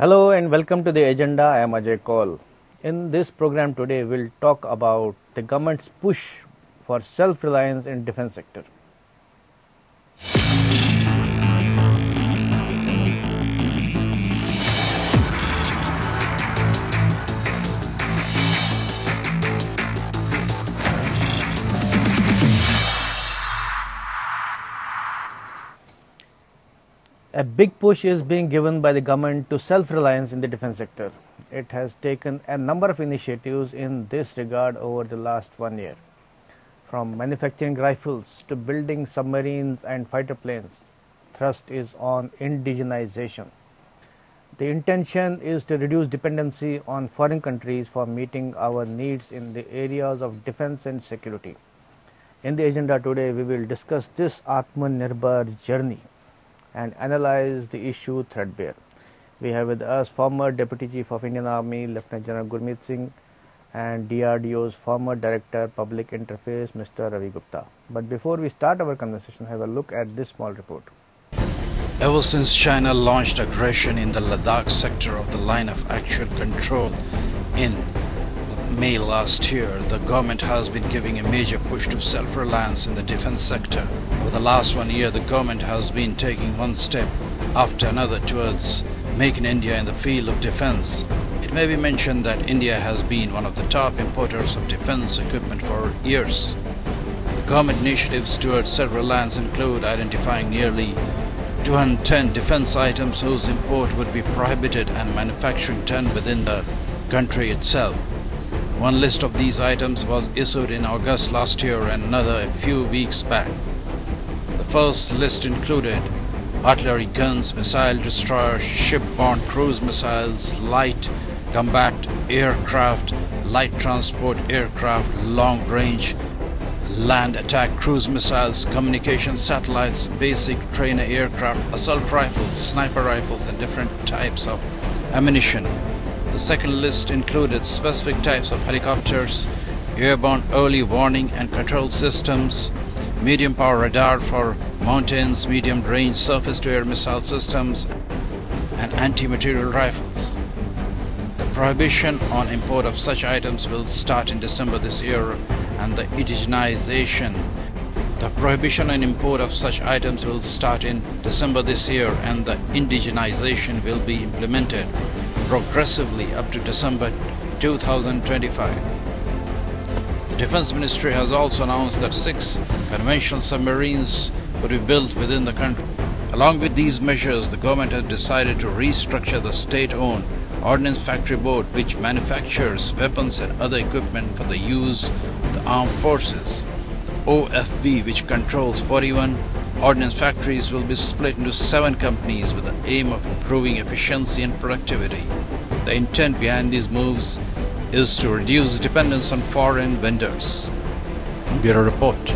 Hello and welcome to the agenda. I am Ajay Kaul. In this program today, we'll talk about the government's push for self-reliance in defense sector. A big push is being given by the government to self-reliance in the defense sector. It has taken a number of initiatives in this regard over the last 1 year. From manufacturing rifles to building submarines and fighter planes, thrust is on indigenization. The intention is to reduce dependency on foreign countries for meeting our needs in the areas of defense and security. In the agenda today, we will discuss this Atmanirbhar journey and analyze the issue threadbare. We have with us former Deputy Chief of Indian Army, Lieutenant General Gurmeet Singh, and DRDO's former Director Public Interface, Mr. Ravi Gupta. But before we start our conversation, have a look at this small report. Ever since China launched aggression in the Ladakh sector of the line of actual control in May last year, the government has been giving a major push to self-reliance in the defense sector. Over the last 1 year, the government has been taking one step after another towards making India in the field of defense. It may be mentioned that India has been one of the top importers of defense equipment for years. The government initiatives towards self-reliance include identifying nearly 210 defense items whose import would be prohibited and manufacturing done within the country itself. One list of these items was issued in August last year and another a few weeks back. The first list included artillery guns, missile destroyers, ship-borne cruise missiles, light combat aircraft, light transport aircraft, long-range land attack cruise missiles, communication satellites, basic trainer aircraft, assault rifles, sniper rifles, and different types of ammunition. The second list included specific types of helicopters, airborne early warning and control systems, medium power radar for mountains, medium range surface-to-air missile systems, and anti-material rifles. The prohibition on import of such items will start in December this year, and the indigenization. The prohibition on import of such items will start in December this year, and the indigenization will be implemented progressively up to December 2025. The Defense Ministry has also announced that 6 conventional submarines would be built within the country. Along with these measures, the government has decided to restructure the state-owned Ordnance Factory Board, which manufactures weapons and other equipment for the use of the armed forces. The OFB, which controls 41 ordnance factories, will be split into 7 companies with the aim of improving efficiency and productivity. The intent behind these moves is to reduce dependence on foreign vendors. Bureau Report.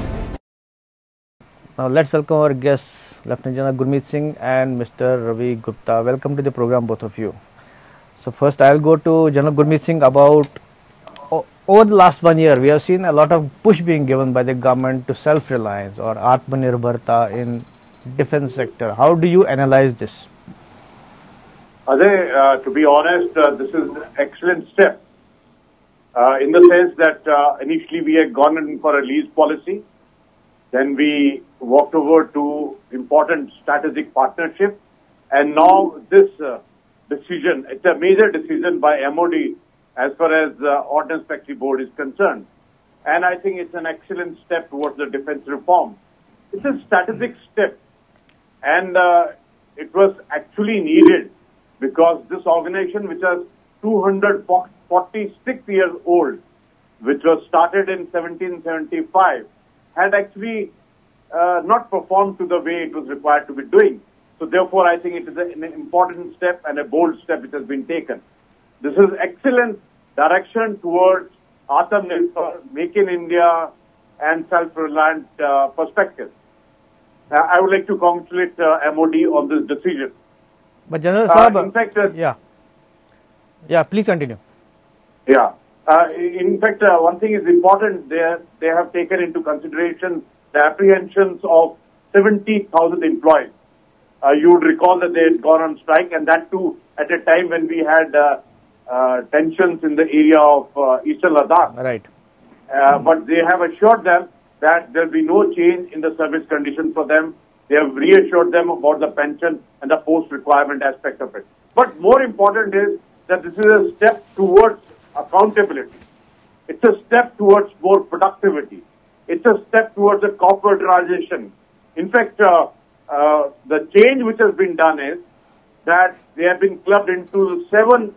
Now let's welcome our guests, Lieutenant General Gurmeet Singh and Mr. Ravi Gupta. Welcome to the program, both of you. So first I'll go to General Gurmeet Singh about over the last 1 year, we have seen a lot of push being given by the government to self-reliance or Atmanirbharta in defense sector. How do you analyze this? Ajay, to be honest, this is an excellent step in the sense that initially we had gone in for a lease policy, then we walked over to important strategic partnership, and now this decision, it's a major decision by MOD as far as Ordnance Factory Board is concerned. And I think it's an excellent step towards the defense reform. It's a strategic step, and it was actually needed because this organization, which is 246 years old, which was started in 1775, had actually not performed to the way it was required to be doing. So therefore, I think it is an important step and a bold step which has been taken. This is excellent direction towards Atmanirbhar, Make in India, and self-reliant perspective. I would like to congratulate MOD on this decision. But General Saab, in fact, please continue. Yeah. In fact, one thing is important. They have taken into consideration the apprehensions of 70,000 employees. You would recall that they had gone on strike, and that too at a time when we had tensions in the area of Eastern Ladakh. Right. But they have assured them that there will be no change in the service conditions for them. They have reassured them about the pension and the post-requirement aspect of it. But more important is that this is a step towards accountability. It's a step towards more productivity. It's a step towards a corporatization. In fact, the change which has been done is that they have been clubbed into 7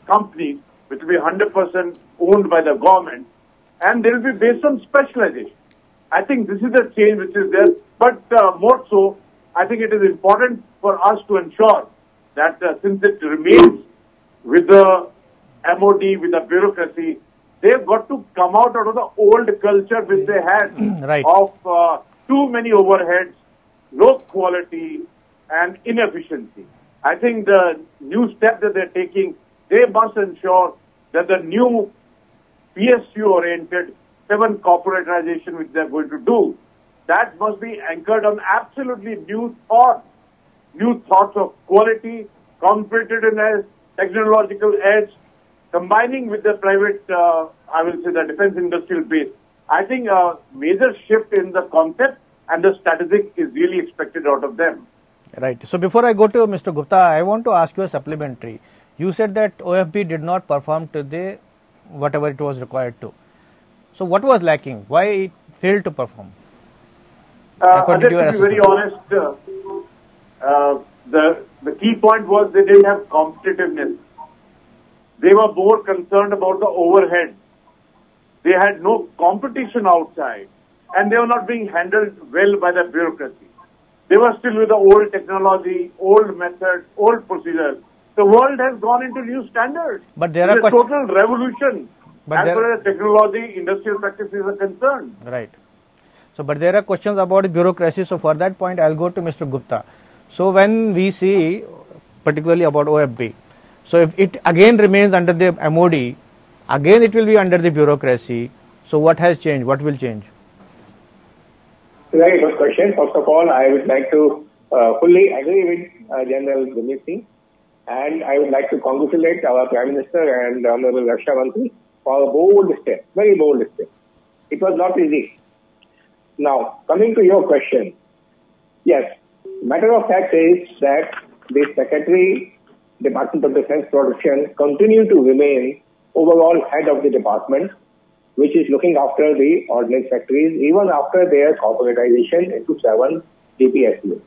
companies which will be 100% owned by the government, and they will be based on specialization. I think this is a change which is there, but more so, I think it is important for us to ensure that since it remains with the MOD, with the bureaucracy, they've got to come out of the old culture which they had Right. of too many overheads, low quality, and inefficiency. I think the new step that they're taking, they must ensure that the new PSU-oriented 7 corporatization which they're going to do, that must be anchored on absolutely new thoughts of quality, competitiveness, technological edge, combining with the private, I will say the defense industrial base. I think a major shift in the concept and the strategic is really expected out of them. Right. So before I go to Mr. Gupta, I want to ask you a supplementary. You said that OFB did not perform to the whatever it was required to. So what was lacking? Why it failed to perform? To be very honest, the key point was they didn't have competitiveness. They were more concerned about the overhead. They had no competition outside, and they were not being handled well by the bureaucracy. They were still with the old technology, old methods, old procedures. The world has gone into new standards. But there it's are a total revolution as far as technology, industrial practices are concerned. Right. So, but there are questions about bureaucracy. So, for that point, I'll go to Mr. Gupta. So, when we see, particularly about OFB, so if it again remains under the MOD, again it will be under the bureaucracy. So, what has changed? What will change? Very good question. First of all, I would like to fully agree with General Gurmeet Singh, and I would like to congratulate our Prime Minister and Honorable Raksha Mantri for a bold step, very bold step. It was not easy. Now, coming to your question, yes, matter of fact is that the Secretary, Department of Defence Production, continue to remain overall head of the department, which is looking after the ordnance factories, even after their corporatization into 7 DPSUs.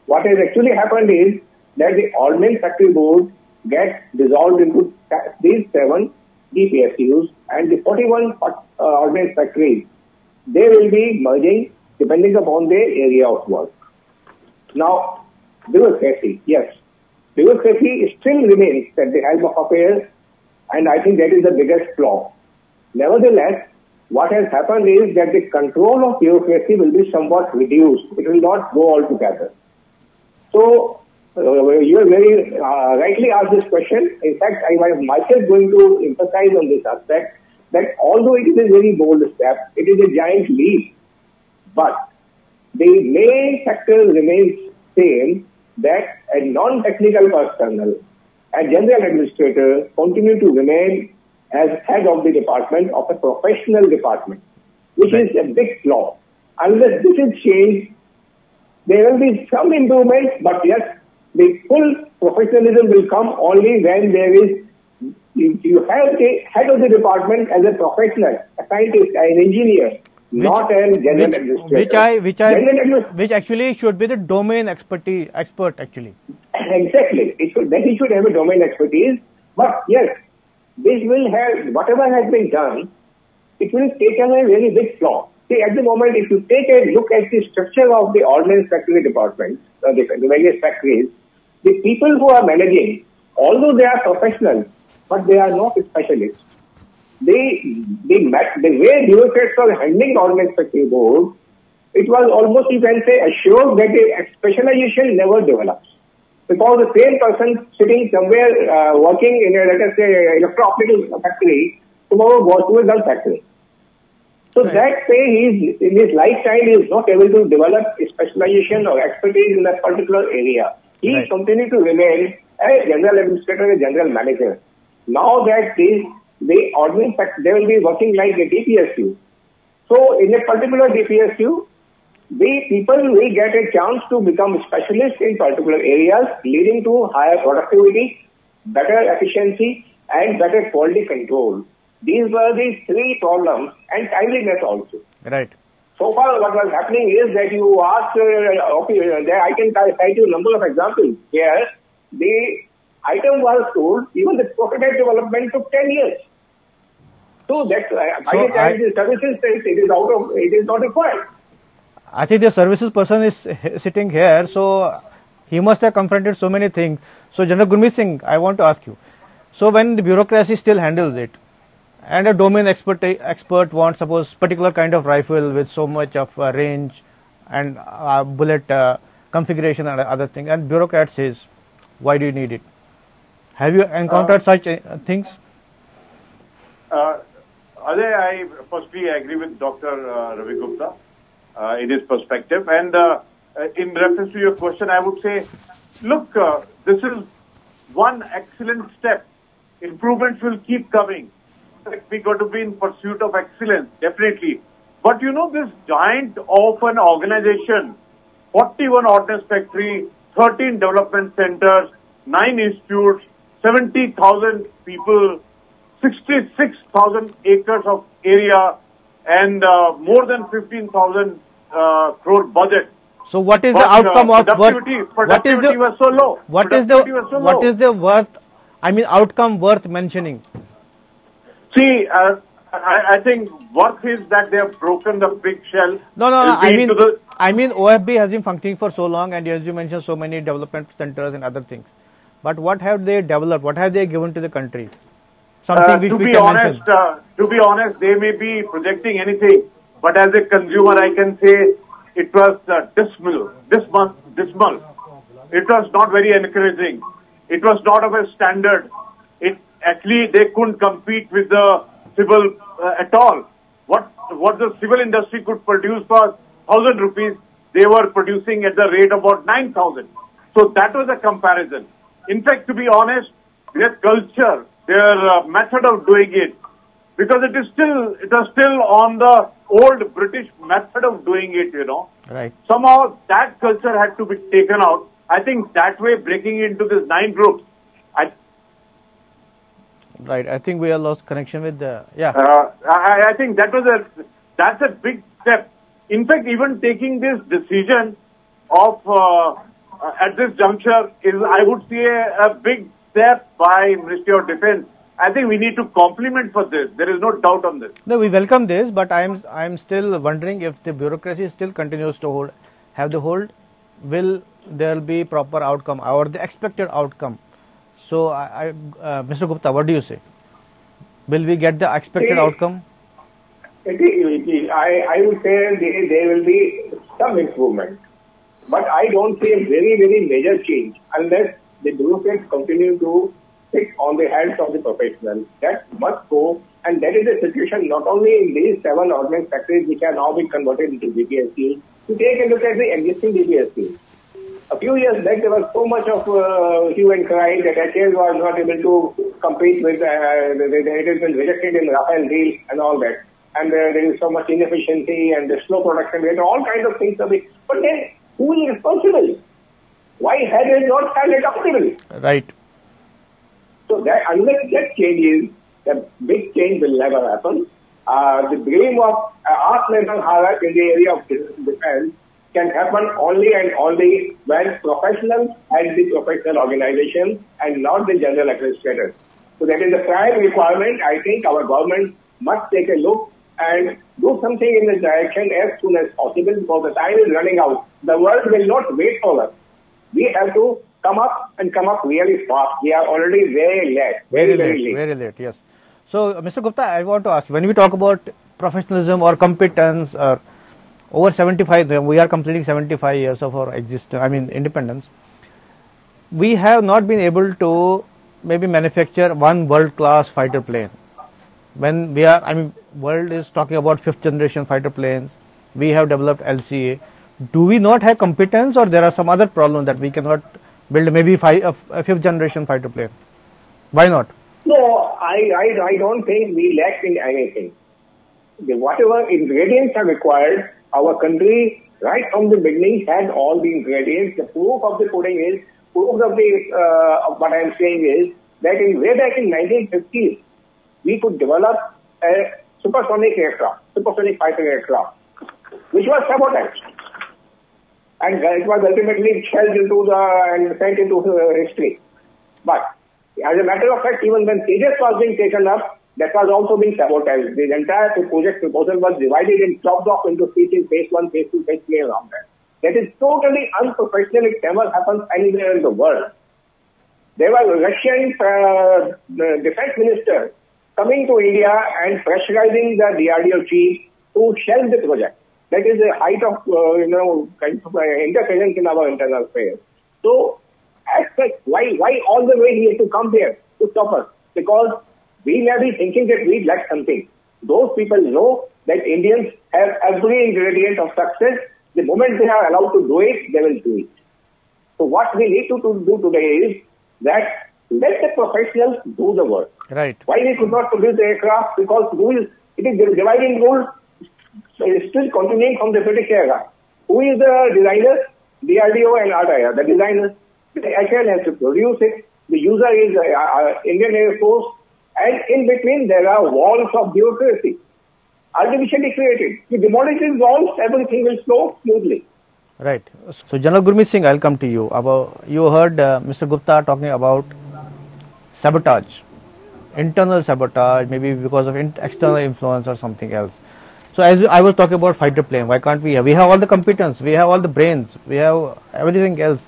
What has actually happened is that the Ordnance Factory Board gets dissolved into these 7 DPSUs, and the 41 ordnance factories, they will be merging depending upon their area of work. Now, bureaucracy, yes, bureaucracy still remains at the helm of affairs, and I think that is the biggest flaw. Nevertheless, what has happened is that the control of bureaucracy will be somewhat reduced. It will not go altogether. So, you have very rightly asked this question. In fact, I was myself going to emphasize on this aspect that although it is a very bold step, it is a giant leap. But the main factor remains same, that a non-technical personnel, a general administrator, continue to remain as head of the department of a professional department, which is a big flaw. Unless this is changed, there will be some improvements, but yes, the full professionalism will come only when there is, you have the head of the department as a professional, a scientist, an engineer, not a general administrator. Which actually should be the domain expert actually. Exactly. He should have a domain expertise. But yes, this will have, whatever has been done, it will take away a very big flaw. See, at the moment, if you take a look at the structure of the ordnance factory departments, the various factories, the people who are managing, although they are professionals, but they are not specialists. The way bureaucrats are handling the Ordnance Factory Board, it was almost, you can say, assured that a specialization never develops. Because the same person sitting somewhere working in a, let us say, electro-optical factory, tomorrow goes to a gun factory. So that way, in his lifetime, he is not able to develop a specialization or expertise in that particular area. He continues to remain a general administrator, a general manager. Now that the ordnance sector, they will be working like a DPSU. So in a particular DPSU, the people will get a chance to become specialists in particular areas, leading to higher productivity, better efficiency, and better quality control. These were the three problems, and timeliness also. Right. So far, what was happening is that you asked, I can cite you a number of examples where the item was told, even the prototype development took 10 years. So that's by the time the services it is not required. I think the services person is sitting here, so he must have confronted so many things. So General Gurmeet Singh, I want to ask you. So when the bureaucracy still handles it, and a domain expert wants, suppose, particular kind of rifle with so much of range and bullet configuration and other things, and bureaucrat says, why do you need it? Have you encountered such things? Ajay, I firstly agree with Dr. Ravi Gupta in his perspective. And in reference to your question, I would say, look, this is one excellent step. Improvements will keep coming. We got to be in pursuit of excellence, definitely. But you know, this giant of an organization, 41 ordnance factory, 13 development centers, 9 institutes, 70,000 people, 66,000 acres of area, and more than 15,000 crore budget. So what is the outcome of worth? Productivity was so low. What is the worth? I mean, outcome worth mentioning? See, I think worth is that they have broken the big shell. No. I mean, OFB has been functioning for so long, and as you mentioned, so many development centers and other things. But what have they developed? What have they given to the country? Something which we can mention. To be honest, they may be projecting anything, but as a consumer, I can say it was dismal. It was not very encouraging. It was not of a standard. Actually, they couldn't compete with the civil at all. What the civil industry could produce for 1,000 rupees, they were producing at the rate of about 9,000. So that was a comparison. In fact, to be honest, their culture, their method of doing it, because it was still on the old British method of doing it, you know. Right. Somehow that culture had to be taken out. I think that way, breaking into these 9 groups. Right. I think we have lost connection with the I think that's a big step. In fact, even taking this decision of at this juncture is, I would say, a big step by Ministry of Defence. I think we need to compliment for this. There is no doubt on this. No, we welcome this, but I am still wondering if the bureaucracy still continues to have the hold. Will there be proper outcome or the expected outcome? So, Mr. Gupta, what do you say? Will we get the expected outcome? I would say there will be some improvement, but I don't see a very, very major change unless the bureaucrats continue to sit on the hands of the professionals. That must go, and that is the situation not only in these 7 ordnance factories which are now being converted into DPSU. To take a look at the existing DPSU. A few years back, there was so much of hue and cry that HAL was not able to compete with, it has been rejected in Rafael deal and all that. And there is so much inefficiency and the slow production rate, all kinds of things. But then, who is responsible? Why has it not held accountable? Right. So that unless that changes, the big change will never happen. The dream of Atmanirbhar Bharat in the area of defense can happen only and only when professionals and the professional organizations and not the general administrators. So that is the prime requirement. I think our government must take a look and do something in this direction as soon as possible because the time is running out. The world will not wait for us. We have to come up really fast. We are already very late. Very late. Very late, yes. So, Mr. Gupta, I want to ask, when we talk about professionalism or competence or over 75, we are completing 75 years of our independence. We have not been able to maybe manufacture one world-class fighter plane. When we are, world is talking about 5th generation fighter planes. We have developed LCA. Do we not have competence, or there are some other problems that we cannot build maybe a fifth generation fighter plane? Why not? No, I don't think we lack in anything. Whatever ingredients are required, our country right from the beginning had all the ingredients. The proof of the pudding is, proof of what I am saying is that way back in 1950s, we could develop a supersonic fighter aircraft, which was sabotaged. And it was ultimately shelled and sent into history. But as a matter of fact, even when Tejas was being taken up, that was also being sabotaged. The entire project proposal was divided and chopped off into pieces, phase 1, phase 2, phase 3 around that. That is totally unprofessional. It never happens anywhere in the world. There was a Russian defense minister coming to India and pressurizing the DRDO chief to shelve the project. That is the height of, kind of interference in our internal affairs. So, as such, why all the way he had to come here to stop us? Because we may be thinking that we lack something. Those people know that Indians have every ingredient of success. The moment they are allowed to do it, they will do it. So what we need to do today is that let the professionals do the work. Right. Why we could not produce the aircraft? Because it is the dividing rule is still continuing from the British era. Who is the designer? DRDO and RDIR. The designers. The HAL has to produce it. The user is Indian Air Force. And in between, there are walls of bureaucracy, artificially created. You demolish these walls, everything will flow smoothly. Right. So, General Gurmeet Singh, I'll come to you. You heard Mr. Gupta talking about sabotage, internal sabotage, maybe because of external influence or something else. So, as I was talking about fighter plane, why can't we have? We have all the competence, we have all the brains, we have everything else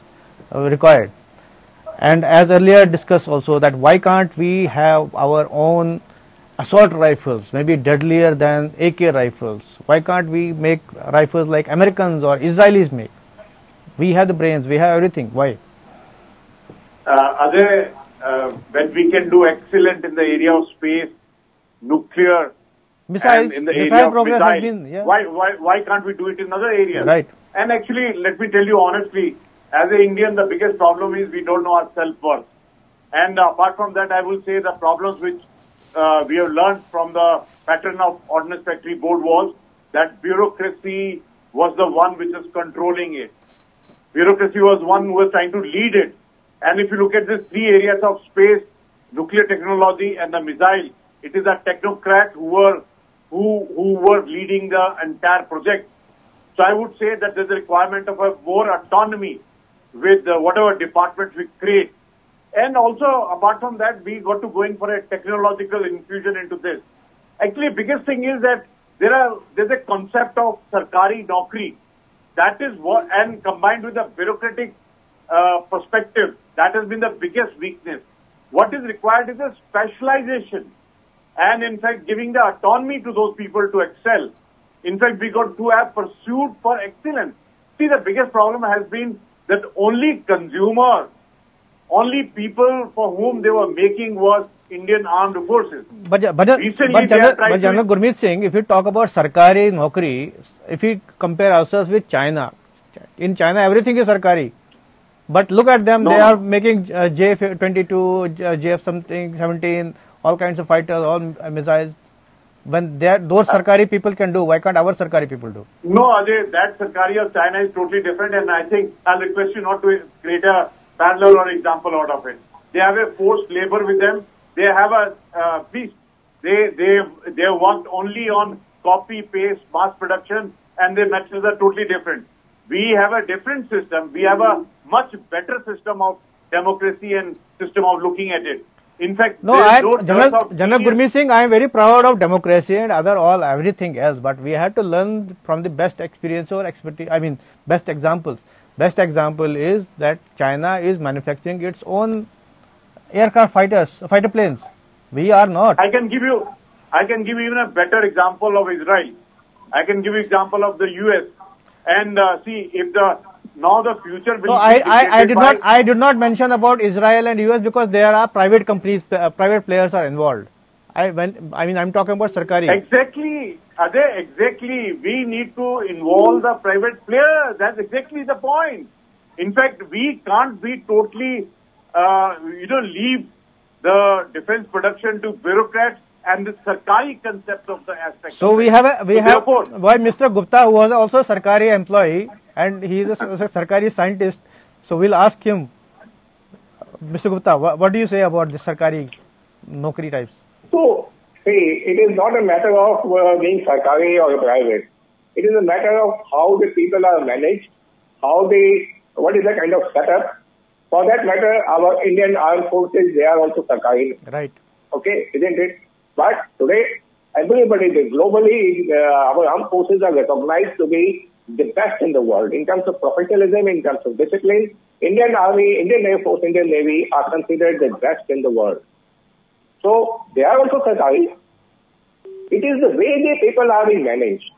required. And as earlier discussed also, that why can't we have our own assault rifles, maybe deadlier than AK rifles? Why can't we make rifles like Americans or Israelis make? We have the brains, we have everything. Why? Ajay, when we can do excellent in the area of space, nuclear, missiles, in the missile area of progress missiles, has been, yeah. why can't we do it in other areas? Right. And actually, let me tell you honestly, as an Indian, the biggest problem is we don't know our self-worth. And apart from that, I will say the problems which we have learned from the pattern of Ordnance Factory Board was that bureaucracy was the one which is controlling it. Bureaucracy was one who was trying to lead it. And if you look at these three areas of space, nuclear technology and the missile, it is a technocrat who were leading the entire project. So I would say that there is a requirement of a more autonomy with whatever departments we create. And also, apart from that, we got to go in for a technological infusion into this. Actually, biggest thing is that there's a concept of sarkari naukri. That is what, and combined with the bureaucratic perspective, that has been the biggest weakness. What is required is a specialization and, in fact, giving the autonomy to those people to excel. In fact, we got to have pursuit for excellence. See, the biggest problem has been that only people for whom they were making was Indian armed forces. But General Gurmeet Singh, if you talk about sarkari naukri, if we compare ourselves with China, in China everything is sarkari. But look at them, they are making JF-22, JF-17, all kinds of fighters, all missiles. When those sarkari people can do, why can't our sarkari people do? No, Ajay, that sarkari of China is totally different, and I think I'll request you not to create a parallel or example out of it. They have a forced labor with them. They have a piece. They worked only on copy, paste, mass production, and their methods are totally different. We have a different system. We have a much better system of democracy and system of looking at it. In fact, General Gurmeet Singh, I am very proud of democracy and everything else, but we have to learn from the best experience or expertise. I mean, best examples. Best example is that China is manufacturing its own aircraft fighter planes. We are not. I can give you even a better example of Israel. I can give you example of the US. And see, if the future will. No, I did not mention about Israel and US because there are private companies, private players are involved. I'm talking about sarkari. Exactly, Ajay, exactly. We need to involve the private players. That's exactly the point. In fact, we can't be totally, leave the defense production to bureaucrats and the Sarkari concept of the aspect. So why Mr. Gupta, who was also a Sarkari employee and he is a Sarkari scientist, so we'll ask him, Mr. Gupta, what do you say about the Sarkari Nokri types? So, see, it is not a matter of being Sarkari or private. It is a matter of how the people are managed, what is the kind of setup. For that matter, our Indian armed forces, they are also Sarkari. Right. Okay, isn't it? But today, everybody, globally, our armed forces are recognized to be the best in the world in terms of professionalism, in terms of discipline. Indian Army, Indian Air Force, Indian Navy are considered the best in the world. So, they are also Sarkari. It is the way the people are being managed.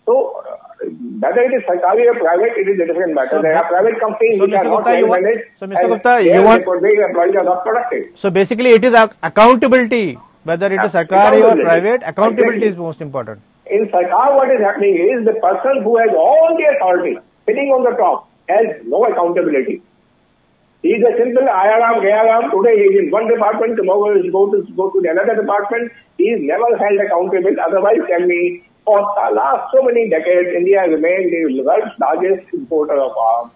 So, whether it is Sarkari or private, it is a different matter. There are private companies which are not well managed. So, Mr. Gupta, employees are not productive. So, basically, it is accountability. Whether it is Sarkari or private, accountability is most important. In Sarkar, what is happening is the person who has all the authority sitting on the top has no accountability. He is a simple Ayaram, Gayaram. Today he is in one department, tomorrow he is go to another department. He is never held accountable. Otherwise, tell me, for the last so many decades, India remained the world's largest importer of arms.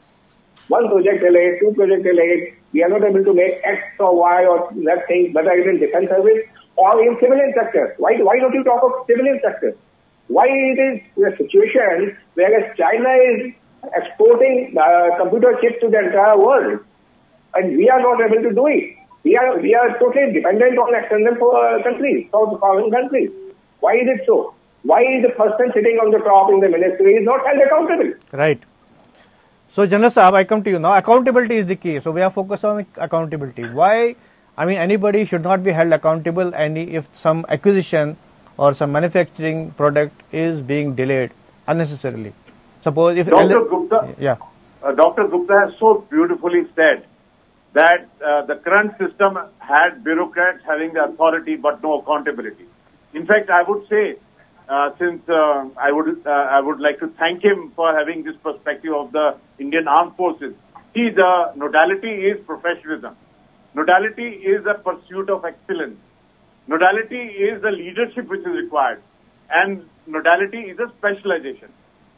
One project delayed, two projects delayed. We are not able to make X or Y or that thing, whether it is in defense service or in civilian sector. Why don't you talk of civilian sector? Why it is a situation whereas China is exporting computer chips to the entire world and we are not able to do it. We are totally dependent on external countries, foreign countries. Why is it so? Why is the person sitting on the top in the ministry is not held accountable? Right. So, General Saab, I come to you now. Accountability is the key. So, we are focused on accountability. Why? I mean, anybody should not be held accountable if some acquisition or some manufacturing product is being delayed unnecessarily. Suppose if Dr. Gupta has so beautifully said that the current system had bureaucrats having the authority but no accountability. In fact, I would say, I would like to thank him for having this perspective of the Indian Armed Forces. See, the nodality is professionalism. Nodality is a pursuit of excellence. Nodality is the leadership which is required. And nodality is a specialization.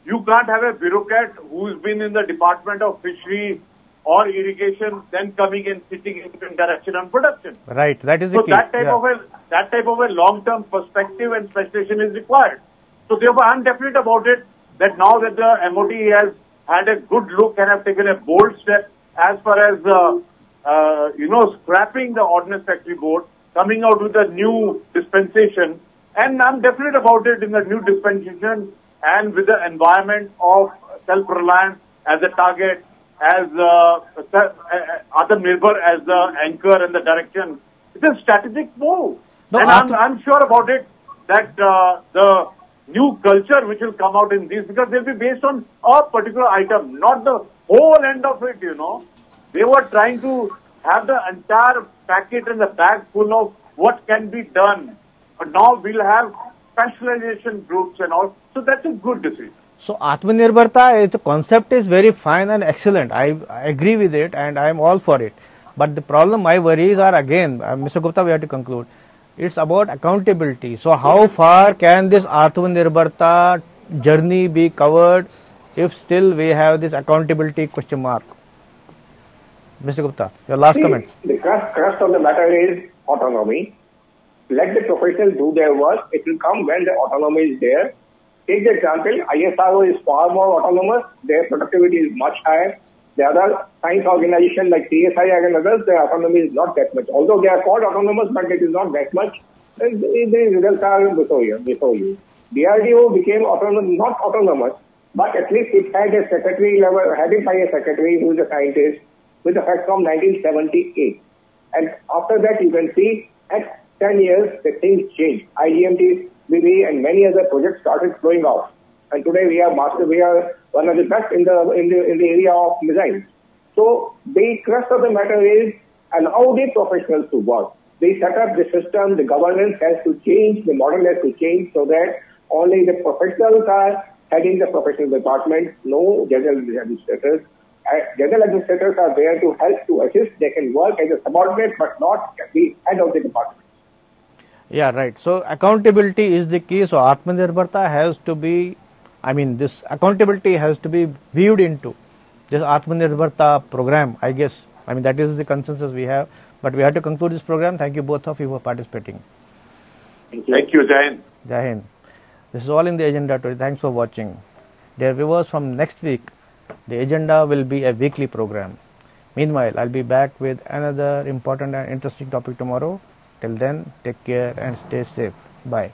You can't have a bureaucrat who's been in the Department of Fisheries or Irrigation, then coming and sitting in direction on production. Right, that is the key. That type of a long-term perspective and specialization is required. So therefore, I'm definite about it that now that the MOD has had a good look and have taken a bold step as far as scrapping the Ordnance Factory Board, coming out with a new dispensation, and I'm definite about it in the new dispensation and with the environment of self-reliance as a target, as Atmanirbhar as the anchor and the direction. It's a strategic move. No, and I'm sure about it that the new culture which will come out in this, because they'll be based on a particular item, not the whole end of it, They were trying to have the entire packet and the bag full of what can be done. But now we'll have specialization groups and all. So that's a good decision. So Atmanirbharta, the concept is very fine and excellent. I agree with it and I am all for it. But the problem, my worries are again, Mr. Gupta, we have to conclude. It's about accountability. So how far can this Atmanirbharta journey be covered if still we have this accountability question mark? Mr. Gupta, your last comment. The crux of the matter is autonomy. Let the professionals do their work. It will come when the autonomy is there. Take the example, ISRO is far more autonomous. Their productivity is much higher. The other science organizations like CSIR and others, their autonomy is not that much. Although they are called autonomous, but it is not that much. And the results are before you. DRDO became not autonomous, but at least it had a secretary level, headed by a secretary who is a scientist, with effect from 1978. And after that, you can see at 10 years, the things changed. IGMT, BB, and many other projects started flowing off. And today we are one of the best in the area of missiles. So the crux of the matter is allow the professionals to work. They set up the system, the governance has to change, the model has to change so that only the professionals are heading the professional department, no general administrators. general administrators are there to help, to assist. They can work as a subordinate, but not be head of the department. Yeah, right. So accountability is the key. So Atmanirbharta has to be, this accountability has to be viewed into this Atmanirbharta program, I guess. That is the consensus we have. But we have to conclude this program. Thank you both of you for participating. Thank you, Jai Hind. Jai Hind. This is all in the agenda today. Thanks for watching. Dear viewers, from next week, the agenda will be a weekly program. Meanwhile, I'll be back with another important and interesting topic tomorrow. Till then, take care and stay safe. Bye.